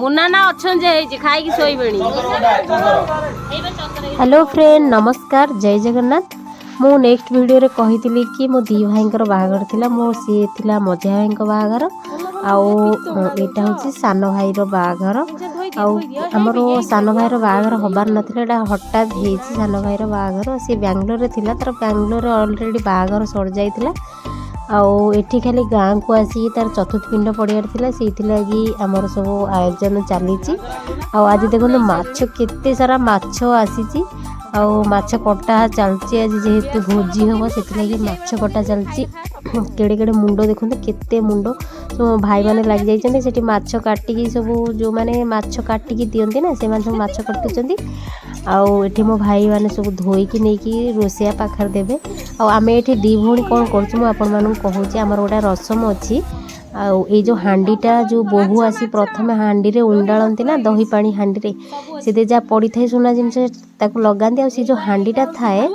मुन्ना ना अच्छन जे खाई की सोई बेणी। हेलो फ्रेंड नमस्कार जय जगन्नाथ। मु नेक्स्ट वीडियो रे कही कि मो दी भाई बाहागर थिला मो सी थिला मझिया भाई बाहागर आटा हूँ सान भाई बाहागर आमर सान भाई बाहागर हबार नाला हठात हो सान भाई बाहागर सी बेंगलोर थिला तर बेंगलोर अलरेडी बाहागर सर जाइतिला आठी खाली गाँ को आसिक तार चतुर्थ पिंड पड़ियार थिला से लगी आमर सब आयोजन चली आज देखो माछ केते सारा माछ आसी माछ कटा चलती आज जेहेतु भोजी हम से लगी माछ कटा चलती केड़े केड़े मुंड देखो केते मुंड सब भाई मैंने लग जाइए से माछ काटिकी सब जो मैंने माछ काटिकी दिखती ना से सब माछ काटुंट आठी मो भाई मैंने सब धोईकी नहीं रोसैया पाखर देवे आम ये दी भौणी कौन करुँच आमर गोटे रसम अच्छी ये जो हांडीटा जो बोहू आसी प्रथम हांडी रे उंडालती ना दही पानी हांडी रे से जहाँ पड़ी थाए सुना जिनस लगाती सी जो हांडीटा थाए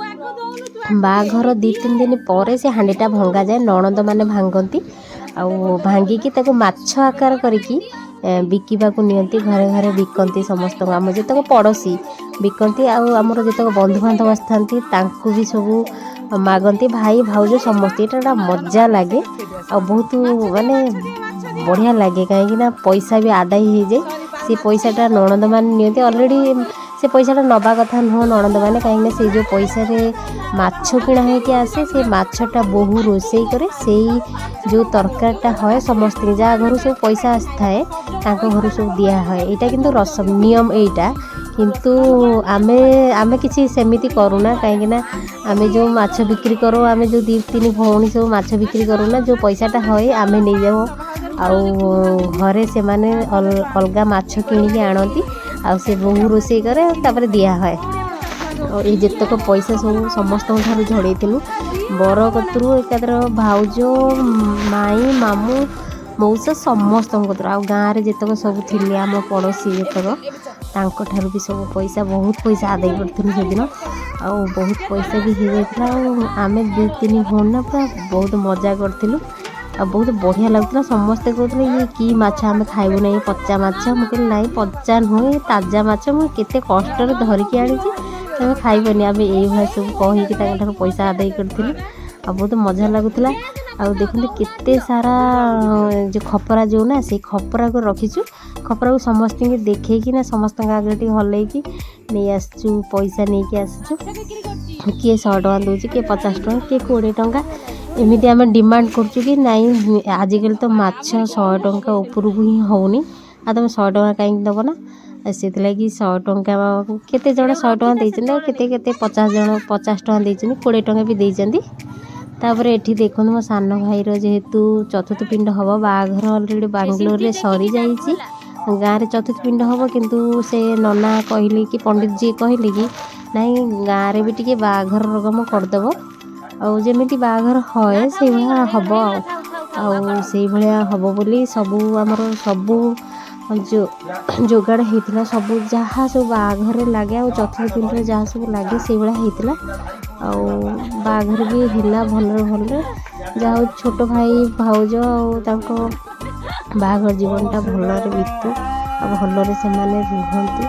बाघर 2-3 दिन पर से हांडीटा भंगा जाए नणंद मैंने भांगती भांगिकी माछ आकार करके बिकवा नियंती घरे घरे बिकती समस्त आम जो पड़ोसी बिकती आमर जो बंधुबांधव आसता भी सब मागती भाई भाउज समस्त ये मजा लगे आ बहुत माने बढ़िया लगे कहीं पैसा भी आदाय हो जाए से पैसाटा नणंद मैंने नियंती अलरेडी से पैसाटा नवा कथा नुह नणंद मैंने कहीं से जो पैसा माछ किणा होकर आसे से माछटा बोहू रोसई करे से जो तरकारीटा है समस्त जहाँ घर सब पैसा आए घर सब दिया है यहाँ किंतु रसम नियम यहीटा किंतु आमे आमे किसी सेमिति करूना कहीं आमे जो माछ बिक्री करो आमे जो 2-3 भौणी सब माछ बिक्री करूना जो पैसाटा है आमे नहीं जाओ घरे से माने अलगा माछ किणिकी आनती आ से बहु रोसई करे तापर दिया है और ये जितक पैसा सब समस्त झड़ेलु बर कतरू एकादर भाउज माई मामू मौसा समस्त गाँव में जितक सब थे आम पड़ोसी जितक तांको भी सब पैसा बहुत पैसा आदाय करूँ से दिन बहुत पैसा भी हो जाता आम 2-3 भौणी ना पूरा बहुत मजा करूँ बहुत बढ़िया लगुला समस्ते कहते ये कि माछ आम खाइबू ना पचा माछ मुझे ना पचा नुहे ताजा माछ मुझे कष्ट धरिकी आनी तुम खाइबनी आम ये सब कहीकि पैसा आदाय करूँ बहुत मजा लगुला देखते केते सारा जो खपरा जो ना से खपरा को रखीचु खपरा को समस्त देखेकी ना समस्त आगे हल्लैकी नहीं आसचु पैसा नहीं कि आसचु किए 100 टଙ୍କା दूसरी किए 50 टଙ୍କା किए 20 टଙ୍କା एमती आम डिमांड करुँ कि नाई आजिकल तो माछ 100 टଙ୍କା उपरकू ही होनी आ तुम 100 टଙ୍କା कहीं दब ना से लगी 100 टଙ୍କା केते जन 100 टଙ୍କା देते केते केते 50 जन 50 टଙ୍କା देते 20 टଙ୍କା भी देते तापर एठी देखो मो सान भाईर जेहेतु चतुर्थ पिंड हम बाघर अलरेडी बांग्लोर रे सरी जाइए गाँव में चतुर्थ पिंड हम किंतु से नना कहले कि पंडित जी कहले कि नाई गाँव में टी बाघर रकम करदेव आमती बाघर है से हम से भाया हम बोली सबू आमर सबू जो जोगाड़ होता सब जहाँ सब बाघर लगे आ चतुर्थ पिंड जहाँ सब लगे से भाया होता बाघर भी है भल भल जहाँ छोट भाई भाउज बाघर जीवनटा भलरे बीतू भलरे से रुहतु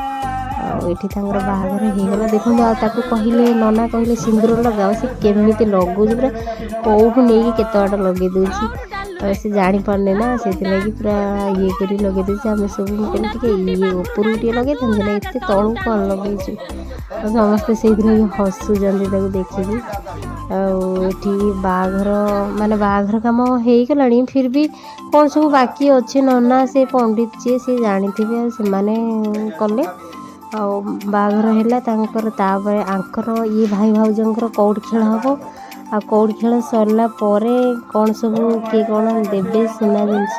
ये बाघर होगला देखो कहले नना कहले सिंदूर लगाओ से केमी लगुच पूरा कौटू नहीं केत बाट लगे दूसरी से जापारे ना से लगी पूरा ये कर लगे दूसरी आम सब ये उपरू टे लगे ना एत तलू कौन लगे समस्ते से हसुँच देखिकी आठी बाघर माने बाघर कम हो गला फिर भी कौन सब बाकी अच्छे नना से पंडित जी से जानी से कले बाघर है आंकर ये भाई भाउजर कौड़ खेल हम आ कौड़ खेल सरला कौन सब किए कौन देवे सुना जिनस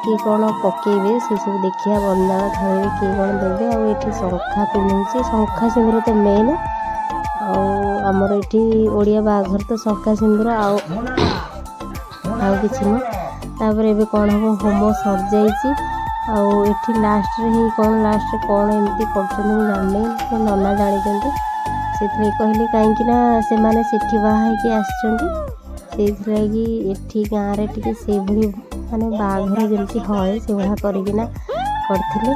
किए कौन पकेबे से सब देखिया बंदाण थाली किए कौन देवे आठी शंखा पिंधुचे शंखा सिंदूर तो मेन आमर ये ओडिया बाघर तो शंखा सिंदूर आउ कि तापर एबे कौन हम होम सर जाइए आठी लास्ट रे कौन लास्ट कौन एमती कर जानी नना जानी से कहले कहीं से माने सेठी बाहा आसि गाँव में टी से माने बाघर जमी है से भाया करना करथिले।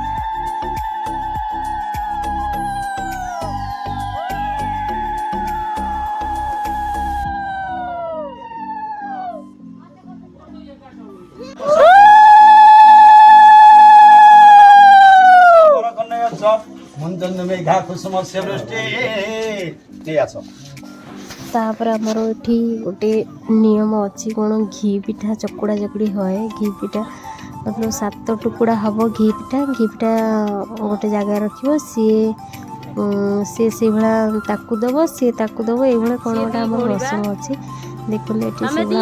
तापर आमर ये गोटे नियम अच्छी कौन घी पिठा चकुड़ा चकुड़ी है घी पिठा मतलब 7 टुकुड़ा हम घी पिठा गोटे जगह रख सी से भाया ताकू दब सी ताकू दब ये कौन गोटे आम रसम अच्छी देखो ये सब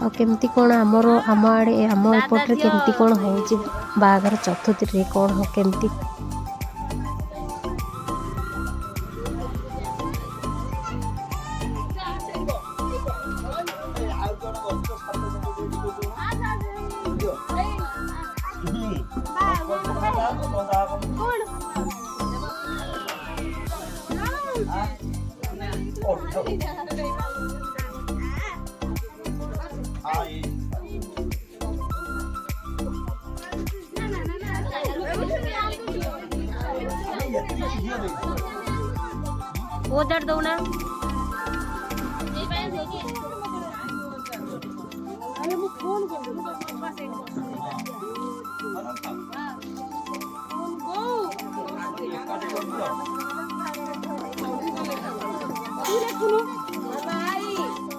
होमती कौन आमर आम आड़े आम एपटे केमती कौन हो बागर चतुर्थी कौन हो केमती उधर दो ना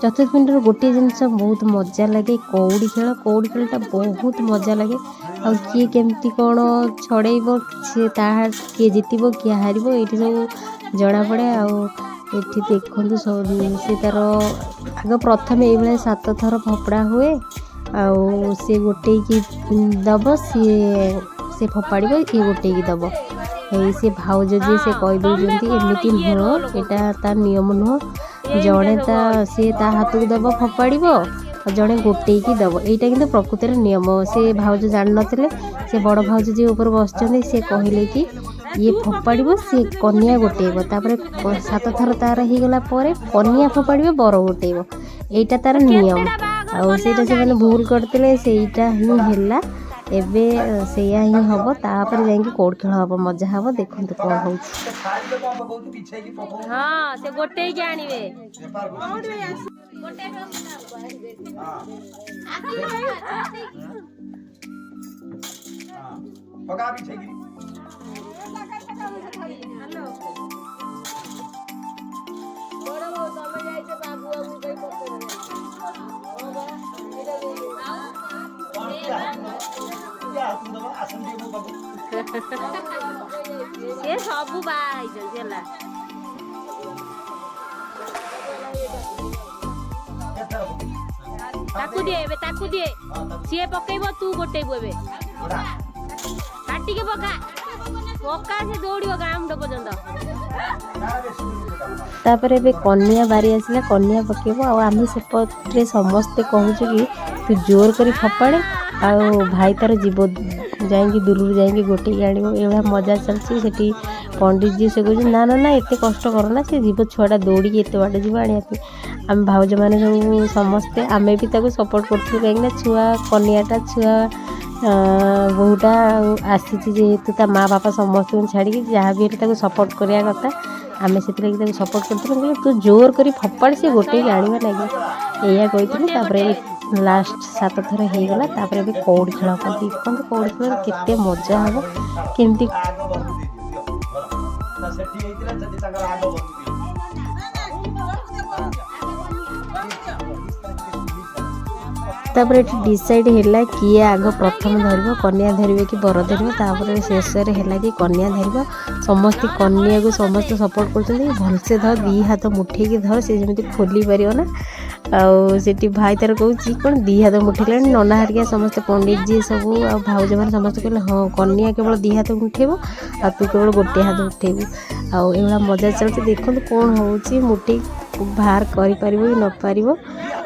चतुर्थ पिंड गोटे जिनस बहुत मजा लगे कौड़ी खेलटा बहुत मजा लगे आ किए केमती कौन छड़ेब सी किए जीतब किए हार ये सब जना पड़े आठी देखु सी तार आग प्रथम ये 7 थर फपड़ा हुए सी गोटे की दब सी फपाड़ ये गोटे की दब सी भाउज जी से कहीदे एमती नुह यहाँ तार नियम नुह जड़े सी हाथ को दब फपाड़ जड़े गोटे की दब यहाँ कि प्रकृत नियम से भाउज जान नथिले से बड़ भाउज जी ऊपर बस सी कहले कि ये फपाड़ सी कन्या गोटेब तापर 7 थर तार हो गला कन्या फपाड़ बर गोटेब यहाँ तार नियम आईटा से भूल करते से हिला एबे सेया ही हम तापर जाइए कौड़ खेल हम मजा हम देखो कौन हो से गोटे के आनिबे ये सबू बाहर ताकू दिए सी पकईब तू गोटेबू ए काटिके पका पका से दौड़ गाँ मुंड पर्यंत तापर ए कन्या बारी आसला कन्या पकेब आम सेपटे समस्ते कहूँ कि तू जोर कर फपाड़े आ भाई तार जीव जाइए दूर जाइए गोटे आण ये मजा चलती से पंडित जी से कहते ना ना ना एत कष्ट करना से जीव छुआटा दौड़ी एत बाट जीव आने आम भाउज मैंने सब समस्ते आम भी सपोर्ट करूँ कहीं छुआ कन्याटा छुआ बहुटा आसी जेहेतु ता माँ बापा समस्त छाड़ी जहाँ भी सपोर्ट करवा कथा आम से सपोर्ट करूँ तू जोर कर फपाड़ से गोटे आने लगे या कही लास्ट 7 थर हो गला तापर भी कौड़ खेल देखते कौड़ खेल केते मजा हम केमती तापर ये डिसाइड है किए आग प्रथम धर कन्या धरवे कि बर धरवे तापर शेष है कि कन्या धर समस्त कन्या को समस्त सपोर्ट कर भलसे धर 2 हाथ मुठे धर से जमी खोली पार ना आठी भाई तार कौच कौन 2 हाथ मुठे नना हरिया समस्त पंडित जी सब आ भाउज मैंने समस्त कहले हाँ कन्या केवल 2 हाथ उठेब आ तू केवल गोटे हाथ उठेबू आ मजा चलती देखो कौन हो मुठे बाहर कर न पार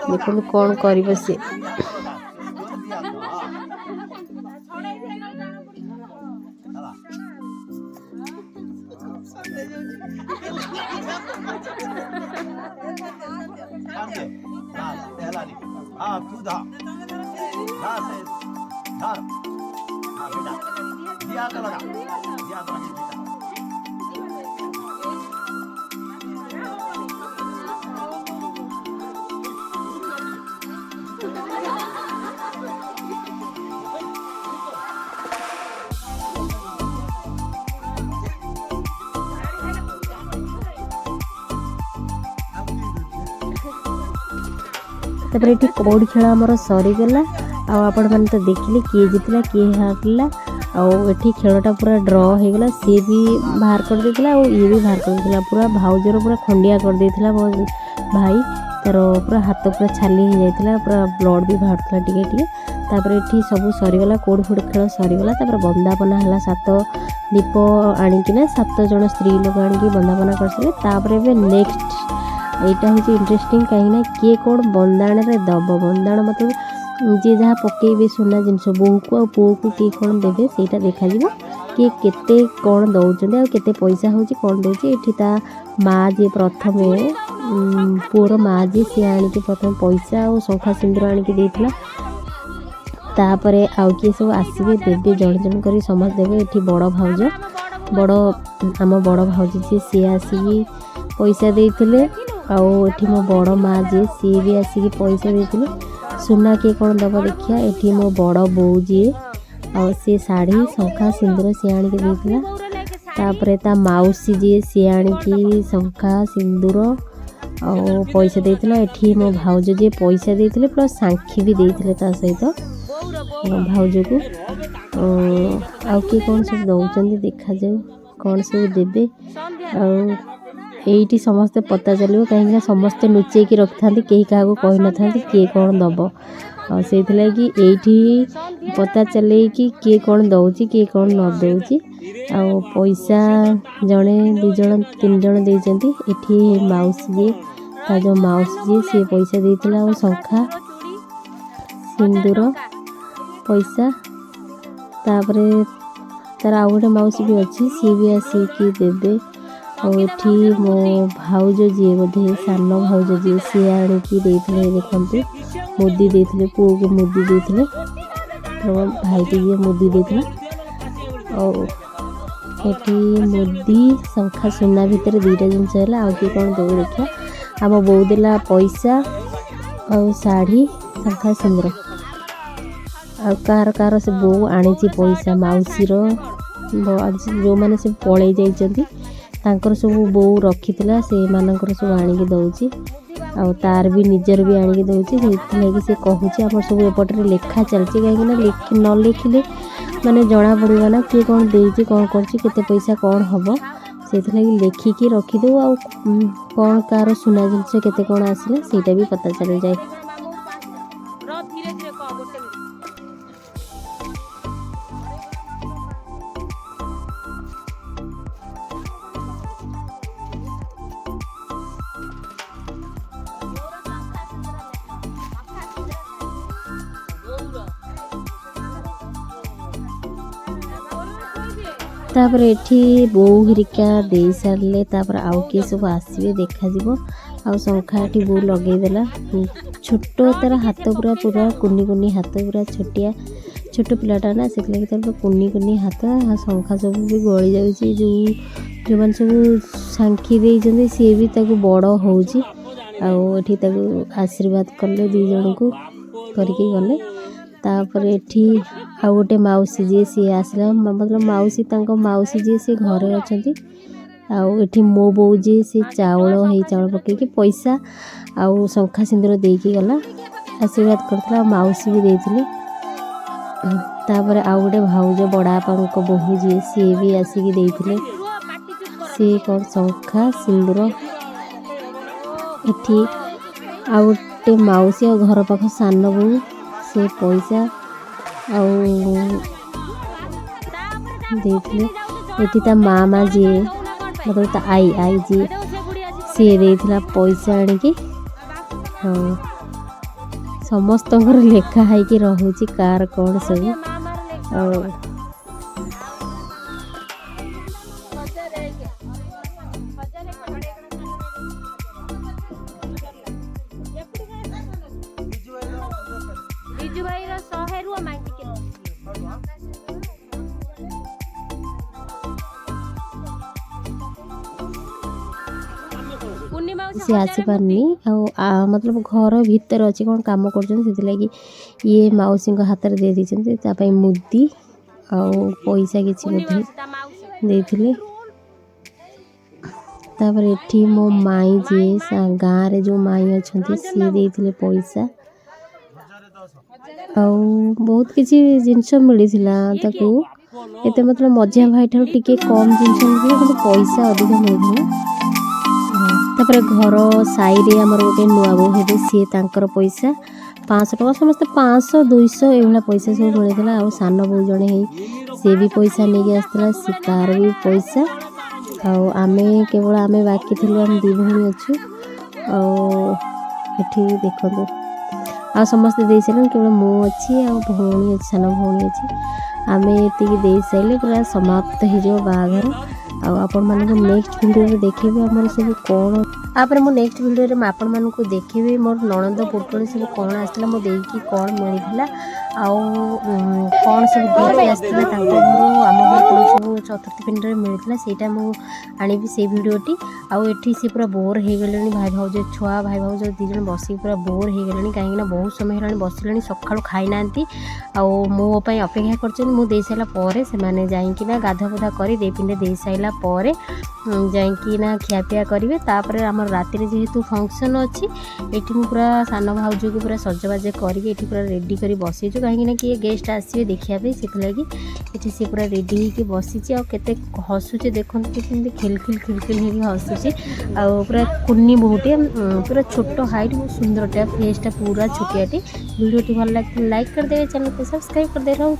देखो कौन कर सी तापर ये कौड़ी खेल आमर सरीगला आपण मैंने तो देखिले किए जीतला किए हारला आठी खेलटा पूरा ड्र हो गला सी भी बाहर कर देथिला और ये भी बाहर कर देथिला पूरा भाउजर पूरा खंडिया कर देथिला मो भाई तार पूरा हाथ पूरा छाली हो जाइथिला पूरा ब्लड भी बाहरला टिके टिके तापर एठी सब सरीगला कौड़ी फुड़ी खेल सरीगला तापर बंदापना हला 7 दीप आनिकिना 7 जन स्त्री लोक आनिकी बंदापना करसले तापर एबे नेक्स्ट एटा हूँ इंटरेस्टिंग कहीं किए कौन बंदाण दब बंदाण मतलब जी जहाँ पकईबे सुना जिनस बोह को आ पुओ को किए कौन देवे सहीटा देखा किए केते कौन दौरान आ केते पैसा हो कौन दौर ये ता माँ जी प्रथम पुओर माँ जी सी आणिकी प्रथम पैसा और शंखा सिंदूर आणिकी देइथिला तापरे आउ किए सब आसबे देवे जन जन कर समस्त देवे ये बड़ भाउज बड़ आम बड़ भाउज जी सी आसिकी पैसा देइथिले आठी मो बड़ माँ जी सी भी आसिक पैसा देते सुना किए कौन दब देखिया ये मो बड़ बो जी आ सी शाढ़ी शंखा सिंदूर सी आणिकी देइथिला तापरे ता माउसी जी सी आणिकी शंखा सिंदूर आ पैसा देइथिला एठी मो भाउज जी पैसा देइथिले प्लस सांखी भी देइथिले ता सहित भाउज को आउ किए कौन सब दौरान देखा जाऊ कौन सब देवे एइटी समस्ते पता चलो कहीं समस्ते लुचेकी रखि था कहीं क्या कही न था किए कौन दब से एइटी पता चले कि किए कौन दौची किए कौन न दौची आ पैसा जड़े 2 जन 3 जन देइचंती एठी माउसी जी ता जो माउसी जी सी पैसा देइथिला और शंखा सिंदूर पैसा तापरे तार आउ गोटे माउसी भी अच्छी सी भी आसिकी देवे और मो भाउज जी बोधे सान भाउज जी सी आणिकी देखते मुदी देते पुओ को मुदी देते भाई की जी मुदी देते और मुदी शंखा सुना भितर 2टा जिनस है आउ कि कौन देवे देखिया आम बो देला पैसा और शाढ़ी शंखा सिंदूर आ कार से बो आनी पैसा मौसी जो मैंने सब पलि जाइंट तांकर सब बो रखी से मानकर सब आनिकी दौची आ तार भी निजर भी आनिकी दौची से से कहूँ आम सब एपटे लेखा चलती कहीं न लिखिले माने जना पड़ेगा ना किए कौन देती कौन करते पैसा कौन हम से लेखिकी रखीदे आ कौन कार सुना जिनस केते कौन आसला सेटा भी पता चल जाए। तापर एठी बो हरिका दे सारे तापर आउ किए सब आसबे देखा आ शंखा एठी बो लगेदेला छोट तार हाथ पूरा पूरा कुनी कुनी हाथ पूरा छोटिया छोट पिलाटा ना से तार कुनी कुनी हाथ शंखा सब भी गली जाऊँगी जो मैंने सब सांखी देते सी भी ताको बड़ होची आठी आशीर्वाद कले 2 जन को करके गले तापर एठी आ गोटे मौसी जी सी आसला मतलब मौसी मौसी जी सी घरे अच्छी आठी मो बो जी सी चाउल पकईकि पैसा आउ शंखा सिंदूर देकी गला आशीर्वाद करता मौसी भी देती तापर आउ गोटे भाउज बड़ापा बोहू जी सी भी आसिकी देते सी कौन शंखा सिंदूर एठी आउ गोटे मौसी और घर पाख सान बो से पैसा देते ये ता मामा जी मतलब ता आई जी सी देला पैसा आनिकी समस्त लेखा है कि रोचे कार कौन सब बिजू भाई 100 रु मांगी सी आसीपारनी मतलब घर भितर अच्छी कौन कम कर ये मौसी हाथ में दे दी मुदी आ पैसा किसी बोधे तापर एठी मो माई जी गाँव रे जो माई अच्छा सी देते पैसा बहुत किसी जिनस मिलता एते मतलब मझिया भाई ठार टिके कम जिनस मिलता पैसा अधिक मिलता तापर घर साइरे आमर गोटे नुआ बो हे सी तांकर पैसा 500 टका समस्त 500 200 एभला पैसा सब मिलता आ सान बो जड़े सी भी पैसा नहीं आसला सी तार भी पैसा आमे केवल आमे बाकी थी आम दी भौणी अच्छु आठी देखो आ समस्ते दे सारे केवल मु अच्छी आ भौणी अच्छी सान भौणी अच्छी आमे ये दे सारे पूरा समाप्त हो बाघर आपण मानक नेक्स्ट वीडियो देखिए आमर सब कौन आपरे मो नेक्स्ट वीडियो में आपण मानक देखिए मोर ननंद पुटुली सब कौन आसला मो देकी कौन मिलता कौन सब देखी आसला घर आम घर कौन सब चतुर्थ पिंड में मिलता सेटा मुझे से भिडटी आठी सी पूरा बोर हो गले भाई भाज छुआ भाई भाज दीज बसिक पूरा बोर हो गले कहीं बहुत समय है बसले सका खाई ना मोपाई अपेक्षा कर सारापर से जाइना गाधा बुधा कर दे पिंडे दे सारा पर जाइना खियापिया करेंगे तापर आम राति जेहेतु फंक्शन अच्छी ये पूरा सान भाज को पूरा सजबाज करके पूरा रेडी कर बसईचु कहीं किए गेस्ट आसवे देखापी से सी पूरा रेडी होकर बसी आते हसुचे देखते खिलखिल खिलखिल हो हसुचे पूरा कुन्नी बहुटे पूरा छोट हाइट बहुत सुंदरटा फेसटा पूरा छोटियाटे वीडियो भल लगे लाइक करदे चैनल को सब्सक्राइब करदे रहूँ।